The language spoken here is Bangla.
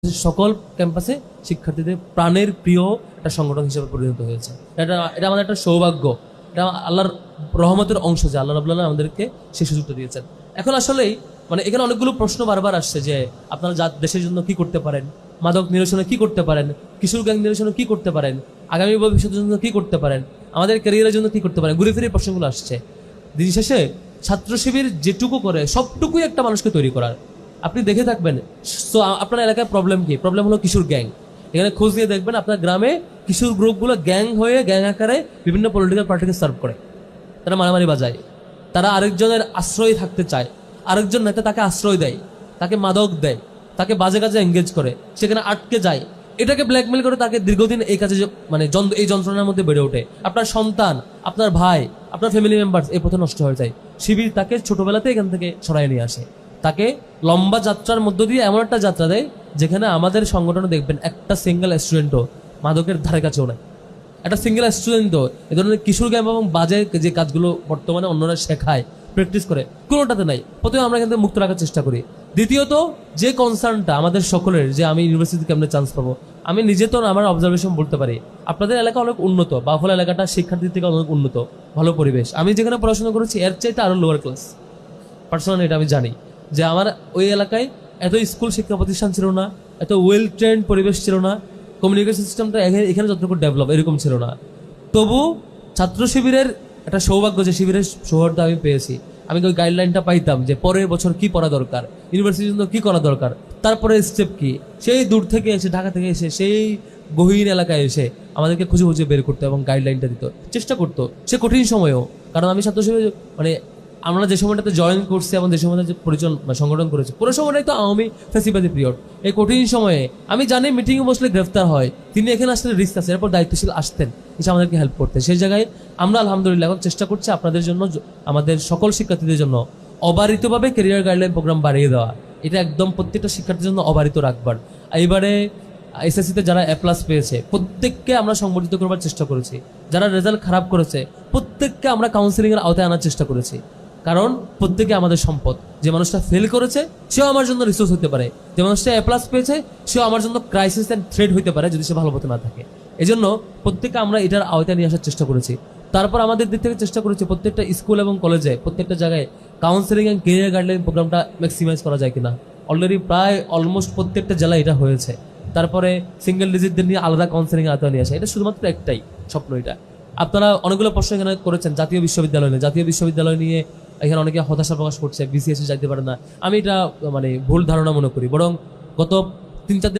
সকল ক্যাম্পাসে শিক্ষার্থীদের প্রাণের প্রিয় একটা সংগঠন হিসেবে পরিণত হয়েছে। এটা এটা আমাদের একটা সৌভাগ্য, এটা আল্লাহর রহমতের অংশ যে আল্লাহ রাব্বুল আলামিন আমাদেরকে সেই সুযোগটা দিয়েছেন। এখন আসলেই এখানে অনেকগুলো প্রশ্ন বারবার আসছে যে আপনারা দেশের জন্য কি করতে পারেন, মাদক নিরসনে কি করতে পারেন, কিশোর গ্যাং নিরসনে কি করতে পারেন, আগামী ভবিষ্যতের জন্য কি করতে পারেন, আমাদের ক্যারিয়ারের জন্য কি করতে পারেন, ঘুরে ফিরে প্রশ্নগুলো আসছে। দিন শেষে ছাত্র শিবির যেটুকু করে সবটুকুই একটা মানুষকে তৈরি করার। আপনি দেখে থাকবেন তো আপনার এলাকায় প্রবলেম কি, প্রবলেম হলো কিশোর গ্যাং। এখানে খোঁজ নিয়ে দেখবেন আপনার গ্রামে কিশোর গ্রুপগুলো গ্যাং হয়ে গ্যাং আকারে বিভিন্ন পলিটিক্যাল পার্টিকে সার্ভ করে, তারা মারামারি বাজায়, তারা আরেকজনের আশ্রয় থাকতে চায়, আরেকজন নেতা তাকে আশ্রয় দেয়, তাকে মাদক দেয়, তাকে বাজে কাজে এঙ্গেজ করে, সেখানে আটকে যায়, এটাকে ব্ল্যাকমেল করে তাকে দীর্ঘদিন এই কাজে এই যন্ত্রণার মধ্যে বেড়ে ওঠে। আপনার সন্তান, আপনার ভাই, আপনার ফ্যামিলি মেম্বার এই পথে নষ্ট হয়ে যায়। শিবির তাকে ছোটবেলাতে এখান থেকে সরাই নিয়ে আসে, তাকে লম্বা যাত্রার মধ্য দিয়ে এমন একটা যাত্রা দেয় যেখানে আমাদের সংগঠনে দেখবেন একটা সিঙ্গেল স্টুডেন্টও মাদকের ধারে কাছেও নাই। একটা সিঙ্গেল স্টুডেন্টও এ ধরনের কিশোর গ্যাং এবং বাজে যে কাজগুলো বর্তমানে অন্যরা শেখায়, প্র্যাকটিস করে, কোনোটাতে নাই। প্রথমে আমরা এখান থেকে মুক্ত রাখার চেষ্টা করি। দ্বিতীয়ত, যে কনসার্নটা আমাদের সকলের যে আমি ইউনিভার্সিটি কেমনে চান্স পাবো, আমি নিজে তো আমার অবজারভেশন বলতে পারি আপনাদের এলাকা অনেক উন্নত, বাফলা এলাকাটা শিক্ষার্থীর থেকে অনেক উন্নত, ভালো পরিবেশ। আমি যেখানে পড়াশোনা করেছি এর চাইতে আরো লোয়ার ক্লাস। পার্সোনালি এটা আমি জানি যে আমার ওই এলাকায় এত স্কুল শিক্ষা প্রতিষ্ঠান ছিল না, এত ওয়েল ট্রেন্ড পরিবেশ ছিল না, কমিউনিকেশন সিস্টেমটা এখানে যতটুকু ডেভেলপ এরকম ছিল না। তবু ছাত্র শিবিরের একটা সৌভাগ্য যে শিবিরের সৌহার্দ্য আমি পেয়েছি। আমি ওই গাইডলাইনটা পাইতাম যে পরের বছর কি পড়া দরকার, ইউনিভার্সিটির জন্য কি করা দরকার, তারপরে স্টেপ কি। সেই দূর থেকে এসে, ঢাকা থেকে এসে, সেই গহীন এলাকায় এসে আমাদেরকে খুঁজে খুঁজে বের করতো এবং গাইডলাইনটা দিত, চেষ্টা করতো। সে কঠিন সময়েও, কারণ আমি ছাত্র শিবির আমরা যে সময়টাতে জয়েন করছি এবং যে সময়টা সংগঠন করেছি পুরো সময়টাই তো আওয়ামী ফ্যাসিবাদী পিরিয়ড। এই কঠিন সময়ে আমি জানি মিটিংয়ে বসলে গ্রেফতার হয়, তিনি এখানে আসলে রিস্ক আছে, এরপর দায়িত্বশীল আসতেন এসে আমাদেরকে হেল্প করতে। সেই জায়গায় আমরা আলহামদুলিল্লাহ এখন চেষ্টা করছি আপনাদের জন্য, আমাদের সকল শিক্ষার্থীদের জন্য অবারিতভাবে ক্যারিয়ার গাইডলাইন প্রোগ্রাম বাড়িয়ে দেওয়া। এটা একদম প্রত্যেকটা শিক্ষার্থীর জন্য অবারিত রাখবার। এইবারে এসএসসিতে যারা এ+ পেয়েছে প্রত্যেককে আমরা সংগঠিত করবার চেষ্টা করেছি। যারা রেজাল্ট খারাপ করেছে প্রত্যেককে আমরা কাউন্সিলিং এর আওতায় আনার চেষ্টা করেছি, কারণ প্রত্যেকে আমাদের সম্পদ। যে মানুষটা ফেল করেছে সেও আমার জন্য রিসোর্স হতে পারে, যে মানুষটা এ+ পেয়েছে সেও আমার জন্য ক্রাইসিস এন্ড থ্রেট হতে পারে যদি সে ভালো পথে না থাকে। এই জন্য প্রত্যেককে আমরা এটার আওতায় নিয়ে আসার চেষ্টা করেছি। তারপর আমাদের দিক থেকে চেষ্টা করেছি প্রত্যেকটা স্কুল এবং কলেজে, প্রত্যেকটা জায়গায় কাউন্সিলিং এন্ড ক্যারিয়ার গাইডলাইন প্রোগ্রামটা ম্যাক্সিমাইজ করা যায় কিনা। অলরেডি প্রায় অলমোস্ট প্রত্যেকটা জেলায় এটা হয়েছে। তারপরে সিঙ্গেল ডিজিটদের নিয়ে আলাদা কাউন্সিলিং আওতায় নিয়ে আসা, এটা শুধুমাত্র একটাই স্বপ্ন। এটা আপনারা অনেকগুলো প্রশ্ন এখানে করেছেন জাতীয় বিশ্ববিদ্যালয় নিয়ে এখানে অনেকে হতাশা প্রকাশ করছে, বিসিএস যাইতে পারে না। আমি এটা ভুল ধারণা মনে করি। বরং গত 3-4 দিন